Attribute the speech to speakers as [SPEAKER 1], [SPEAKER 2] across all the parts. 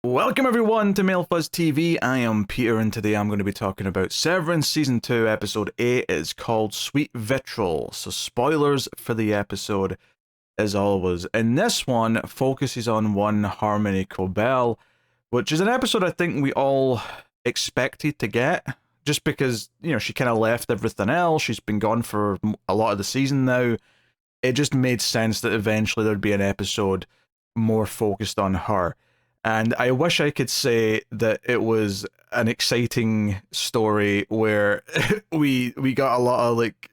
[SPEAKER 1] Welcome everyone to Male Fuzz TV. I am Peter and today I'm going to be talking about Severance Season 2 Episode 8. It's called Sweet Vitriol, so spoilers for the episode as always. And this one focuses on one Harmony Cobell, which is an episode I think we all expected to get, just because, you know, she kind of left everything else. She's been gone for a lot of the season now. It just made sense that eventually there'd be an episode more focused on her. And I wish I could say that it was an exciting story where we got a lot of like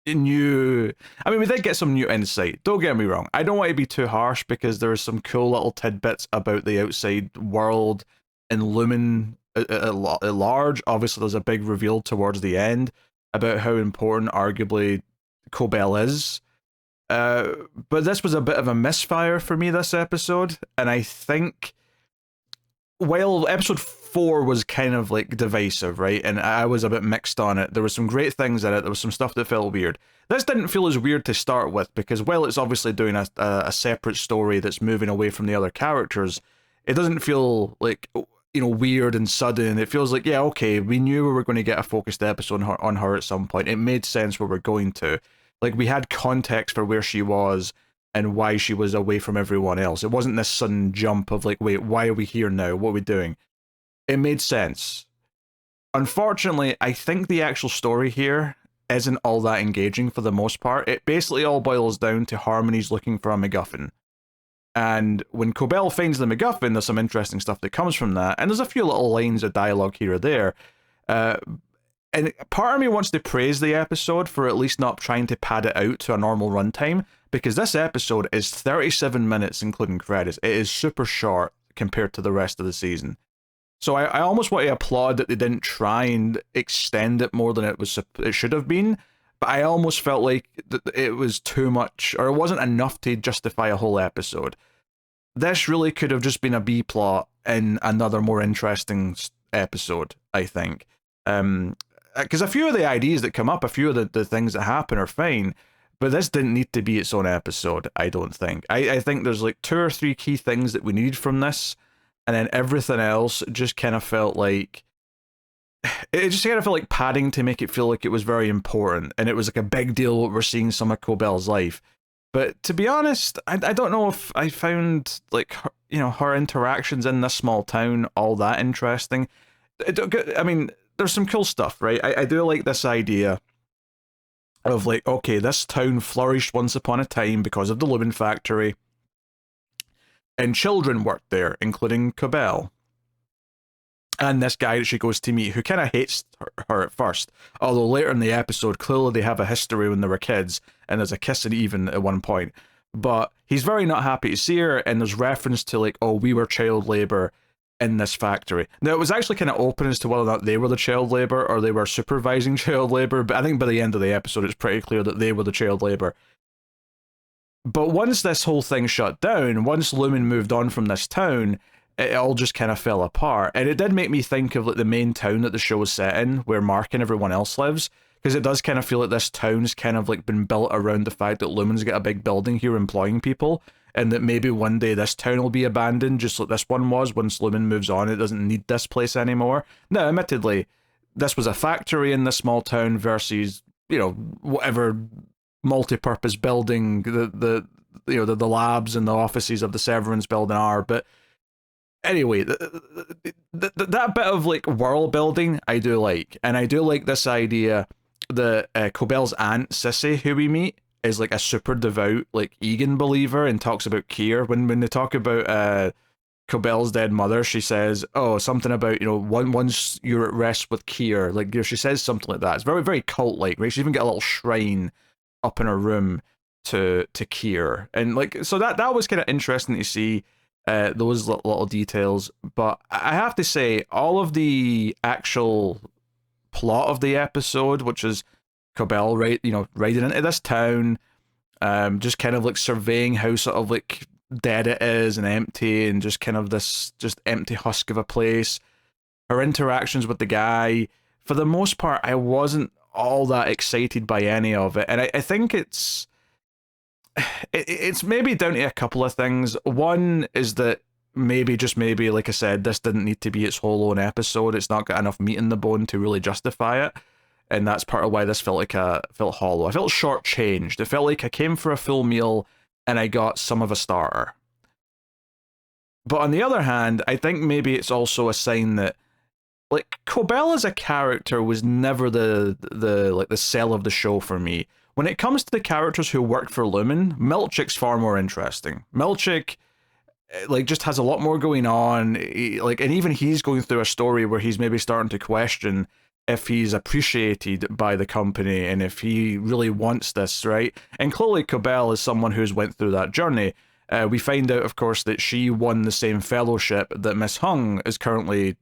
[SPEAKER 1] new. I mean, we did get some new insight. Don't get me wrong. I don't want to be too harsh because there are some cool little tidbits about the outside world and Lumen at large. Obviously, there's a big reveal towards the end about how important, arguably, Cobell is. But this was a bit of a misfire for me this episode, and I think while episode 4 was kind of like divisive, right, and I was a bit mixed on it, there were some great things in it, there was some stuff that felt weird. This didn't feel as weird to start with, because while it's obviously doing a separate story that's moving away from the other characters, it doesn't feel like, you know, weird and sudden. It feels like, yeah, okay, we knew we were going to get a focused episode on her at some point. It made sense where we're going to. Like, we had context for where she was and why she was away from everyone else. It wasn't this sudden jump of like, wait, why are we here now? What are we doing? It made sense. Unfortunately, I think the actual story here isn't all that engaging for the most part. It basically all boils down to Harmony's looking for a MacGuffin. And when Cobell finds the MacGuffin, there's some interesting stuff that comes from that. And there's a few little lines of dialogue here or there. And part of me wants to praise the episode for at least not trying to pad it out to a normal runtime, because this episode is 37 minutes including credits. It is super short compared to the rest of the season. So I almost want to applaud that they didn't try and extend it more than it should have been, but I almost felt like it was too much, or it wasn't enough to justify a whole episode. This really could have just been a B-plot in another more interesting episode, I think. Because a few of the ideas that come up, a few of the things that happen are fine, but this didn't need to be its own episode, I don't think. I think there's like 2 or 3 key things that we needed from this, and then everything else just kind of felt like... It just kind of felt like padding to make it feel like it was very important, and it was like a big deal what we're seeing some of Cobell's life. But to be honest, I don't know if I found, like, her, you know, her interactions in this small town all that interesting. I mean... There's some cool stuff, right? I do like this idea of like, okay, this town flourished once upon a time because of the Lumen factory, and children worked there, including Cobell. And this guy that she goes to meet, who kind of hates her at first, although later in the episode, clearly they have a history when they were kids, and there's a kissing even at one point. But he's very not happy to see her, and there's reference to like, oh, we were child labor in this factory. Now, it was actually kind of open as to whether or not they were the child labor or they were supervising child labor, but I think by the end of the episode it's pretty clear that they were the child labor. But once this whole thing shut down, once Lumen moved on from this town, it all just kind of fell apart. And it did make me think of like the main town that the show is set in, where Mark and everyone else lives, because it does kind of feel like this town's kind of like been built around the fact that Lumen's got a big building here employing people, and that maybe one day this town will be abandoned, just like this one was. Once Lumen moves on, it doesn't need this place anymore. Now, admittedly, this was a factory in this small town versus, you know, whatever multi-purpose building the labs and the offices of the Severance building are. But anyway, that bit of like world building I do like, and I do like this idea that Cobell's aunt Sissy, who we meet, is like a super devout like Egan believer and talks about Keir. When they talk about Cobell's dead mother, she says, oh, something about, you know, once you're at rest with Keir, like, you know, she says something like that. It's very, very cult like, right? She even got a little shrine up in her room to Keir, and like, so that was kind of interesting to see those little details. But I have to say, all of the actual plot of the episode, which is Cobell, riding into this town, just kind of like surveying how sort of like dead it is and empty, and just kind of this just empty husk of a place. Her interactions with the guy, for the most part, I wasn't all that excited by any of it, and I think it's maybe down to a couple of things. One is that maybe, just maybe, like I said, this didn't need to be its whole own episode. It's not got enough meat in the bone to really justify it. And that's part of why this felt hollow. I felt shortchanged. It felt like I came for a full meal and I got some of a starter. But on the other hand, I think maybe it's also a sign that, like, Cobell as a character was never the sell of the show for me. When it comes to the characters who worked for Lumen, Milchick's far more interesting. Milchick, like, just has a lot more going on. And even he's going through a story where he's maybe starting to question if he's appreciated by the company and if he really wants this, right? And clearly Cobell is someone who's went through that journey. We find out, of course, that she won the same fellowship that Miss Hung is currently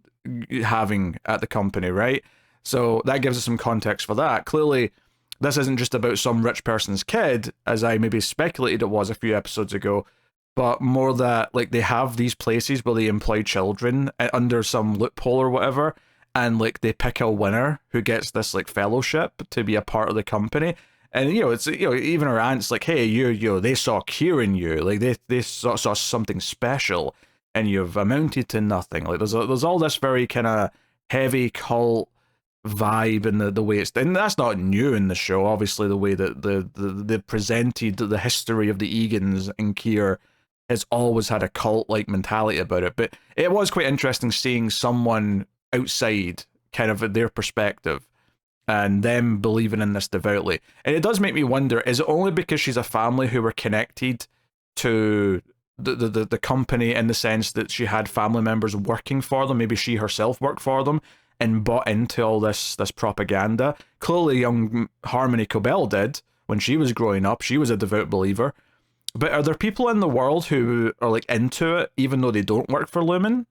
[SPEAKER 1] having at the company, right? So that gives us some context for that. Clearly, this isn't just about some rich person's kid, as I maybe speculated it was a few episodes ago, but more that, like, they have these places where they employ children under some loophole or whatever, and, like, they pick a winner who gets this, like, fellowship to be a part of the company. And, it's, even her aunt's like, hey, they saw Kier in you. Like, they saw something special, and you've amounted to nothing. Like, there's all this very kind of heavy cult vibe in the way it's... And that's not new in the show, obviously, the way that they presented the history of the Egans and Kier has always had a cult-like mentality about it. But it was quite interesting seeing someone outside, kind of their perspective, and them believing in this devoutly. And it does make me wonder, is it only because she's a family who were connected to the company in the sense that she had family members working for them, maybe she herself worked for them, and bought into all this propaganda? Clearly young Harmony Cobell did when she was growing up. She was a devout believer. But are there people in the world who are, like, into it even though they don't work for Lumen?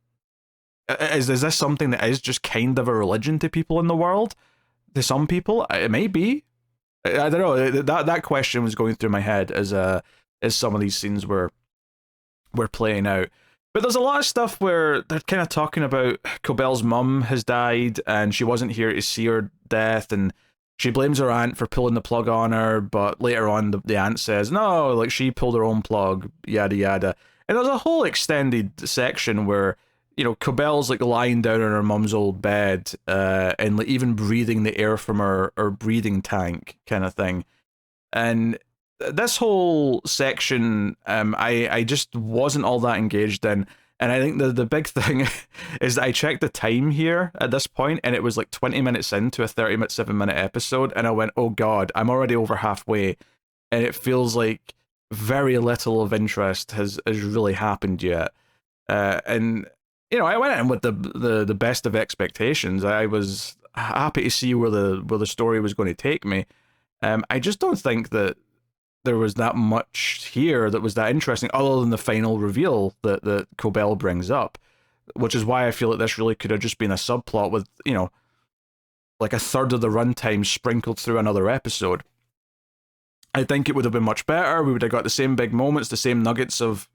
[SPEAKER 1] Is this something that is just kind of a religion to people in the world? To some people, it may be. I don't know. That question was going through my head as some of these scenes were playing out. But there's a lot of stuff where they're kind of talking about Cobell's mum has died and she wasn't here to see her death, and she blames her aunt for pulling the plug on her, but later on the aunt says, no, like, she pulled her own plug, yada yada. And there's a whole extended section where, Cobell's, like, lying down in her mum's old bed, and, like, even breathing the air from her breathing tank kind of thing. And this whole section, I just wasn't all that engaged in. And I think the big thing is that I checked the time here at this point, and it was like 20 minutes into a 37-minute episode, and I went, oh god, I'm already over halfway, and it feels like very little of interest has really happened yet. And I went in with the best of expectations. I was happy to see where the story was going to take me. I just don't think that there was that much here that was that interesting, other than the final reveal that Cobell brings up, which is why I feel like this really could have just been a subplot with, like a third of the runtime sprinkled through another episode. I think it would have been much better. We would have got the same big moments, the same nuggets of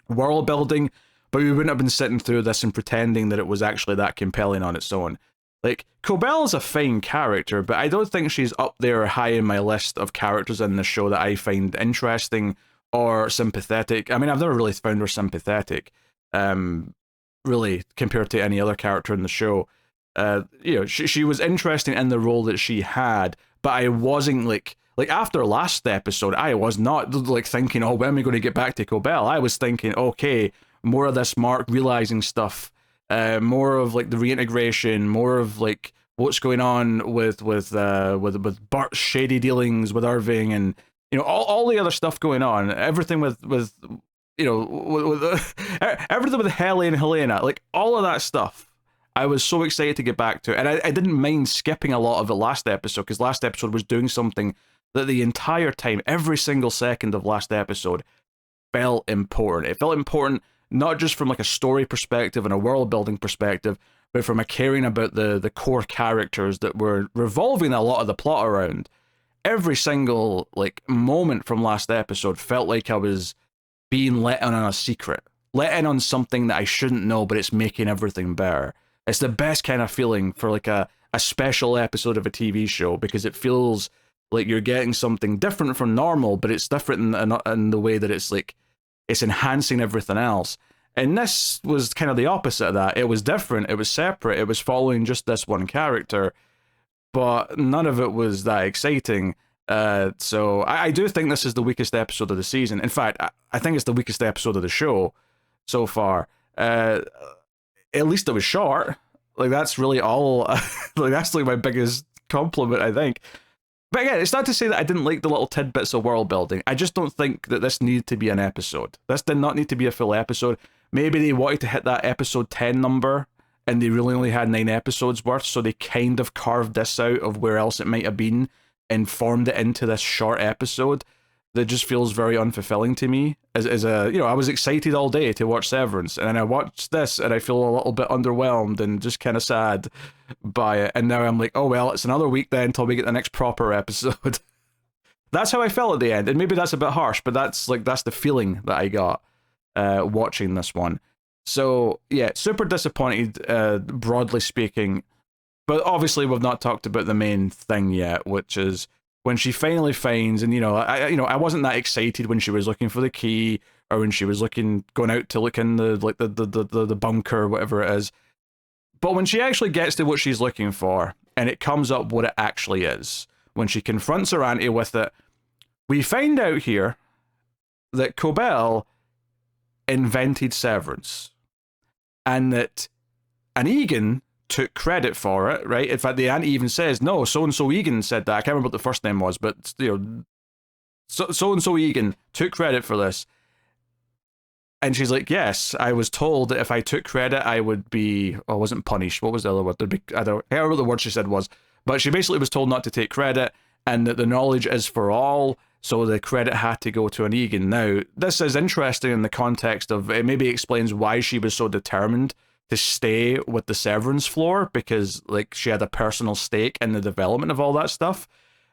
[SPEAKER 1] world building, but we wouldn't have been sitting through this and pretending that it was actually that compelling on its own. Like, Cobell is a fine character, but I don't think she's up there high in my list of characters in the show that I find interesting or sympathetic. I mean, I've never really found her sympathetic, really, compared to any other character in the show. She was interesting in the role that she had, but I wasn't, like after last episode, I was not, like, thinking, oh, when are we going to get back to Cobell? I was thinking, okay, more of this Mark realizing stuff, more of, like, the reintegration, more of, like, what's going on with Bart's shady dealings with Irving, and all the other stuff going on, everything with everything with Helly and Helena, like, all of that stuff. I was so excited to get back to it, and I didn't mind skipping a lot of the last episode, because last episode was doing something that the entire time, every single second of last episode, felt important. It felt important not just from, like, a story perspective and a world building perspective, but from a caring about the core characters that were revolving a lot of the plot around. Every single, like, moment from last episode felt like I was being let in on a secret, let in on something that I shouldn't know, but it's making everything better. It's the best kind of feeling for, like, a special episode of a TV show, because it feels like you're getting something different from normal, but it's different in the way that it's, like, it's enhancing everything else. And this was kind of the opposite of that. It was different, it was separate, it was following just this one character, but none of it was that exciting. So I do think this is the weakest episode of the season. In fact, I think it's the weakest episode of the show so far. At least it was short. Like, that's really all. Like, that's like my biggest compliment, I think. But again, it's not to say that I didn't like the little tidbits of world building. I just don't think that this needed to be an episode. This did not need to be a full episode. Maybe they wanted to hit that episode 10 number, and they really only had 9 episodes worth, so they kind of carved this out of where else it might have been and formed it into this short episode that just feels very unfulfilling to me. As a, I was excited all day to watch Severance, and then I watched this and I feel a little bit underwhelmed and just kind of sad by it. And now I'm like, oh well, it's another week then until we get the next proper episode. That's how I felt at the end, and maybe that's a bit harsh, but that's the feeling that I got watching this one. So yeah, super disappointed, broadly speaking. But obviously we've not talked about the main thing yet, which is when she finally finds, and I wasn't that excited when she was looking for the key, or when she was going out to look in the bunker, whatever it is. But when she actually gets to what she's looking for, and it comes up what it actually is, when she confronts her auntie with it, we find out here that Cobell invented Severance, and that an Egan took credit for it, right? In fact, the auntie even says, no, so-and-so Egan said that. I can't remember what the first name was, but, so-and-so Egan took credit for this. And she's like, yes, I was told that if I took credit, I would be, I wasn't punished. What was the other word? I can't remember what the word she said was. But she basically was told not to take credit, and that the knowledge is for all, so the credit had to go to an Egan. Now, this is interesting in the context of, it maybe explains why she was so determined to stay with the Severance floor, because like she had a personal stake in the development of all that stuff.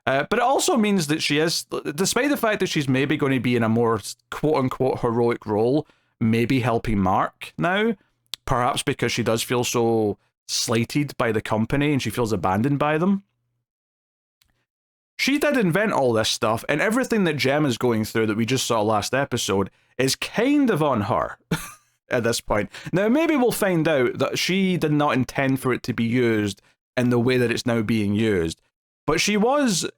[SPEAKER 1] But it also means that she is, despite the fact that she's maybe going to be in a more quote-unquote heroic role, maybe helping Mark now, perhaps because she does feel so slighted by the company and she feels abandoned by them. She did invent all this stuff, and everything that Jem is going through that we just saw last episode is kind of on her. At this point. Now, maybe we'll find out that she did not intend for it to be used in the way that it's now being used. But she was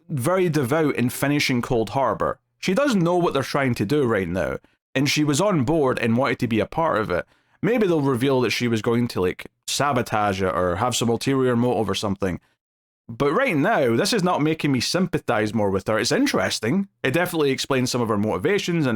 [SPEAKER 1] very devout in finishing Cold Harbor. She does know what they're trying to do right now, and she was on board and wanted to be a part of it. Maybe they'll reveal that she was going to, like, sabotage it or have some ulterior motive or something. But right now, this is not making me sympathize more with her. It's interesting. It definitely explains some of her motivations, and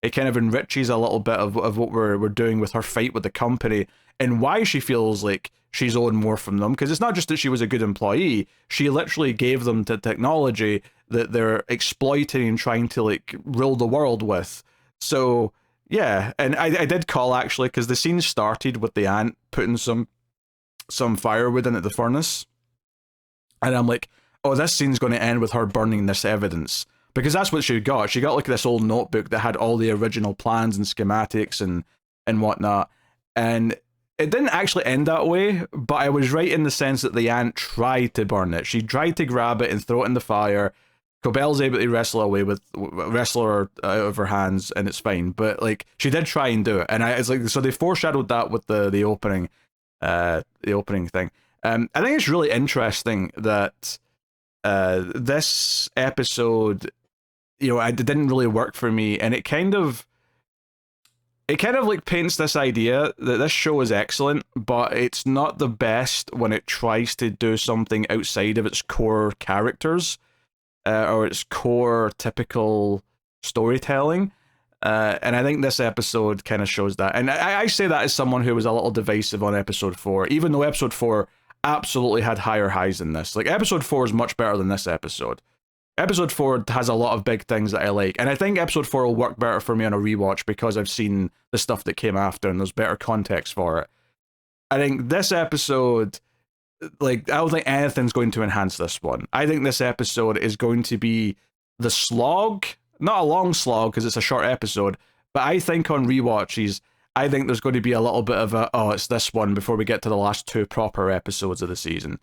[SPEAKER 1] it kind of enriches a little bit of what we're doing with her fight with the company and why she feels like she's owed more from them. Because it's not just that she was a good employee, she literally gave them the technology that they're exploiting and trying to like rule the world with. So yeah, and I did call actually, because the scene started with the aunt putting some firewood in at the furnace, and I'm like, oh, this scene's going to end with her burning this evidence. Because that's what she got. She got like this old notebook that had all the original plans and schematics and whatnot. And it didn't actually end that way, but I was right in the sense that the aunt tried to burn it. She tried to grab it and throw it in the fire. Cobell's able to wrestle her out of her hands, and it's fine. But like, she did try and do it, and it's like, so they foreshadowed that with the opening thing. I think it's really interesting that this episode, it didn't really work for me, and it kind of like paints this idea that this show is excellent, but it's not the best when it tries to do something outside of its core characters, or its core typical storytelling. And I think this episode kind of shows that. And I say that as someone who was a little divisive on episode 4, even though episode 4 absolutely had higher highs than this. Like, episode 4 is much better than this episode. Episode 4 has a lot of big things that I like, and I think episode 4 will work better for me on a rewatch because I've seen the stuff that came after and there's better context for it. I think this episode, like, I don't think anything's going to enhance this one. I think this episode is going to be the slog, not a long slog because it's a short episode, but I think on rewatches, I think there's going to be a little bit of it's this one before we get to the last 2 proper episodes of the season.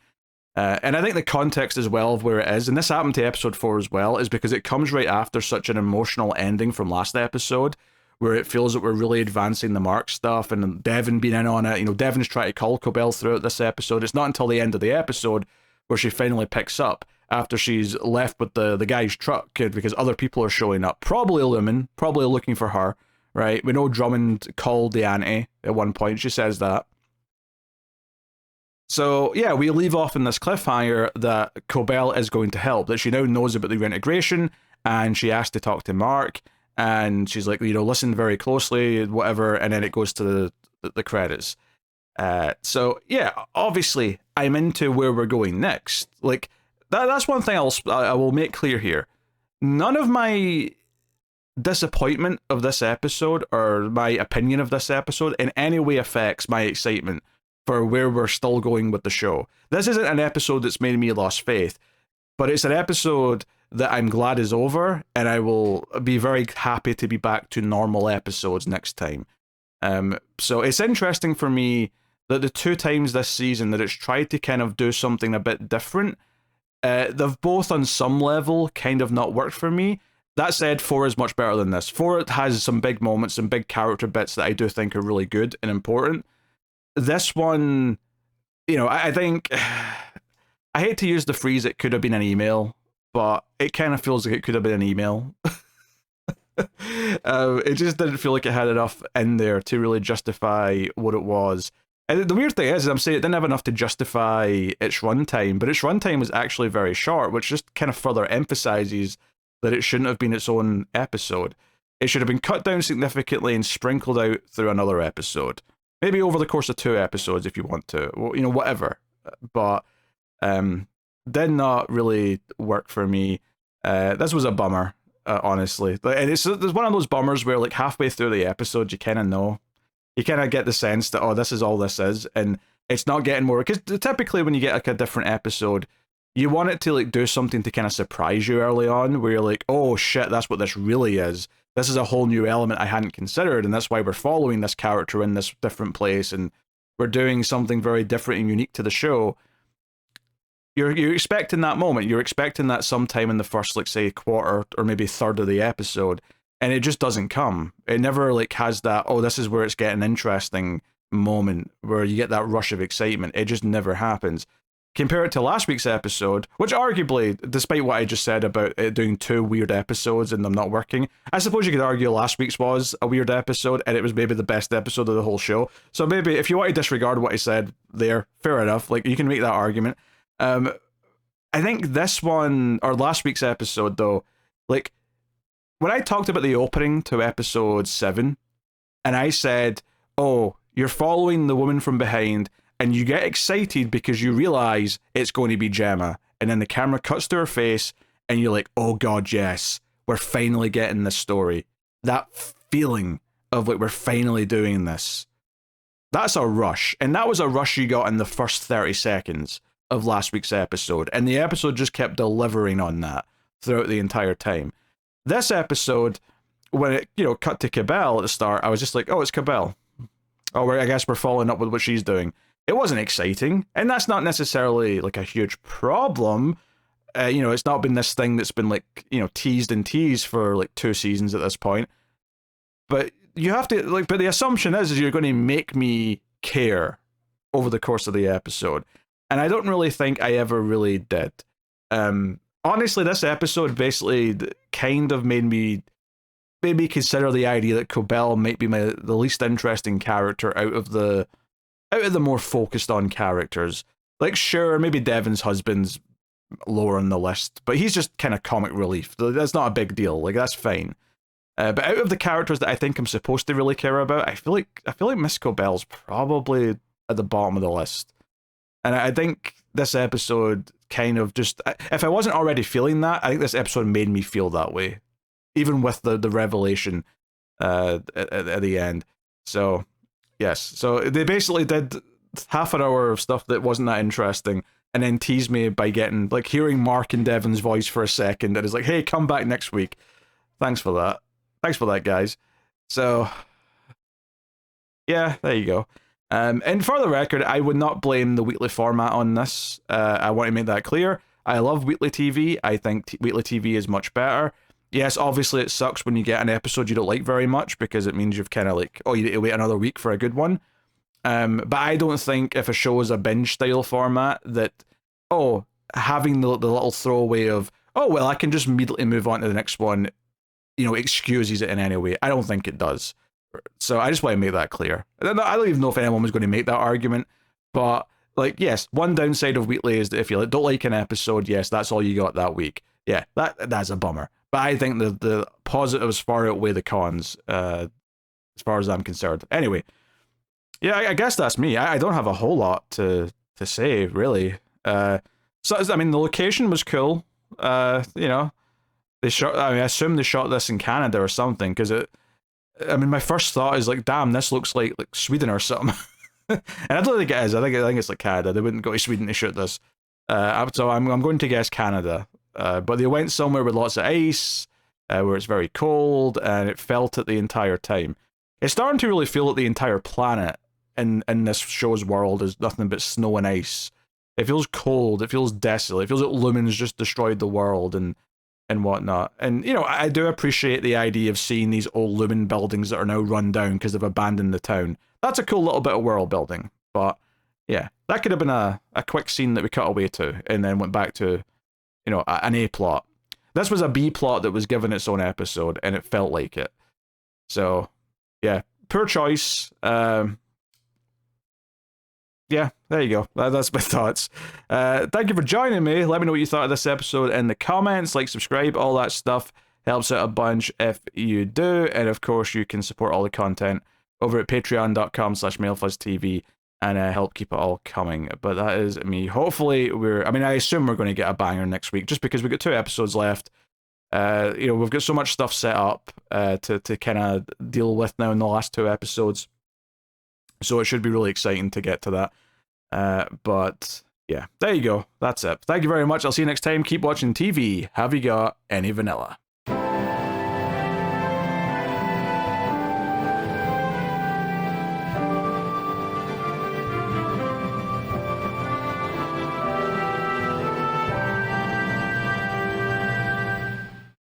[SPEAKER 1] And I think the context as well of where it is, and this happened to episode 4 as well, is because it comes right after such an emotional ending from last episode, where it feels that we're really advancing the Mark stuff, and Devon being in on it. You know, Devon's trying to call Cobell throughout this episode. It's not until the end of the episode where she finally picks up, after she's left with the guy's truck, because other people are showing up. Probably Lumen, probably looking for her, right? We know Drummond called the auntie at one point. She says that. So, yeah, we leave off in this cliffhanger that Cobell is going to help, that she now knows about the reintegration, and she asked to talk to Mark, and she's like, you know, listen very closely, whatever, and then it goes to the credits. So, yeah, obviously, I'm into where we're going next. Like, that's one thing I will make clear here. None of my disappointment of this episode, or my opinion of this episode, in any way affects my excitement for where we're still going with the show. This isn't an episode that's made me lost faith, but it's an episode that I'm glad is over, and I will be very happy to be back to normal episodes next time. So it's interesting for me that the 2 times this season that it's tried to kind of do something a bit different, they've both on some level kind of not worked for me. That said, 4 is much better than this. 4 has some big moments, some big character bits that I do think are really good and important. This one, you know, I think, I hate to use the phrase it could have been an email, but it kind of feels like it could have been an email. It just didn't feel like it had enough in there to really justify what it was. And the weird thing is, I'm saying it didn't have enough to justify its runtime, but its runtime was actually very short, which just kind of further emphasizes that it shouldn't have been its own episode. It should have been cut down significantly and sprinkled out through another episode. Maybe over the course of 2 episodes if you want to, you know, whatever. But did not really work for me. This was a bummer, honestly. And it's one of those bummers where, like, halfway through the episode, you kind of know. You kind of get the sense that, oh, this is all this is, and it's not getting more. Because typically when you get, like, a different episode, you want it to, like, do something to kind of surprise you early on, where you're like, oh, shit, that's what this really is. This is a whole new element I hadn't considered, and that's why we're following this character in this different place, and we're doing something very different and unique to the show. You're expecting that moment. You're expecting that sometime in the first, like, say, quarter or maybe third of the episode, and it just doesn't come. It never, like, has that, oh, this is where it's getting interesting moment, where you get that rush of excitement. It just never happens. Compare it to last week's episode, which arguably, despite what I just said about it doing 2 weird episodes and them not working, I suppose you could argue last week's was a weird episode and it was maybe the best episode of the whole show. So maybe if you want to disregard what I said there, fair enough. Like, you can make that argument. I think this one, or last week's episode though, like, when I talked about the opening to episode 7, and I said, oh, you're following the woman from behind, and you get excited because you realize it's going to be Gemma, and then the camera cuts to her face, and you're like, oh god, yes, we're finally getting this story. That feeling of, like, we're finally doing this. That's a rush, and that was a rush you got in the first 30 seconds of last week's episode, and the episode just kept delivering on that throughout the entire time. This episode, when it, you know, cut to Cobell at the start, I was just like, oh, it's Cobell. Oh, I guess we're following up with what she's doing. It wasn't exciting, and that's not necessarily, like, a huge problem. You know, it's not been this thing that's been, like, you know, teased and teased for, like, 2 seasons at this point. But you have to, like, but the assumption is you're going to make me care over the course of the episode. And I don't really think I ever really did. Honestly, this episode basically kind of made me maybe consider the idea that Cobell might be the least interesting character out of the more focused on characters. Like, sure, maybe Devon's husband's lower on the list, but he's just kind of comic relief. That's not a big deal. Like, that's fine. But out of the characters that I think I'm supposed to really care about, I feel like Miss Cobell's probably at the bottom of the list. And I think this episode kind of just, if I wasn't already feeling that, I think this episode made me feel that way, even with the revelation at the end. So, yes. So they basically did half an hour of stuff that wasn't that interesting, and then teased me by getting, like, hearing Mark and Devon's voice for a second, and it's like, hey, come back next week. Thanks for that. Thanks for that, guys. So, yeah, there you go. And for the record, I would not blame the weekly format on this. I want to make that clear. I love weekly TV. I think weekly TV is much better. Yes, obviously it sucks when you get an episode you don't like very much because it means you've kind of like, oh, you need to wait another week for a good one. But I don't think if a show is a binge style format that, oh, having the little throwaway of, oh, well, I can just immediately move on to the next one, excuses it in any way. I don't think it does. So I just want to make that clear. I don't even know if anyone was going to make that argument, but like, yes, one downside of weekly is that if you don't like an episode, yes, that's all you got that week. Yeah, that's a bummer. But I think the positives far outweigh the cons, as far as I'm concerned. Anyway, yeah, I guess that's me. I don't have a whole lot to say, really. So I mean, the location was cool. They shot. I mean, I assume they shot this in Canada or something, because my first thought is like, damn, this looks like Sweden or something. And I don't think it is. I think it's like Canada. They wouldn't go to Sweden to shoot this. So I'm going to guess Canada. But they went somewhere with lots of ice, where it's very cold, and it felt it the entire time. It's starting to really feel that the entire planet in this show's world is nothing but snow and ice. It feels cold. It feels desolate. It feels like Lumens just destroyed the world and whatnot. And, I do appreciate the idea of seeing these old Lumen buildings that are now run down because they've abandoned the town. That's a cool little bit of world building. But, yeah, that could have been a quick scene that we cut away to and then went back to, an A plot. This was a B plot that was given its own episode, and it felt like it. So, yeah, poor choice. Yeah, there you go. That's my thoughts. Thank you for joining me. Let me know what you thought of this episode in the comments. Like, subscribe, all that stuff helps out a bunch if you do. And of course, you can support all the content over at patreon.com/MailFuzzTV and help keep it all coming. But that is me. Hopefully, I assume we're going to get a banger next week just because we've got 2 episodes left. We've got so much stuff set up to kind of deal with now in the last 2 episodes. So it should be really exciting to get to that. But yeah, there you go. That's it. Thank you very much. I'll see you next time. Keep watching TV. Have you got any vanilla?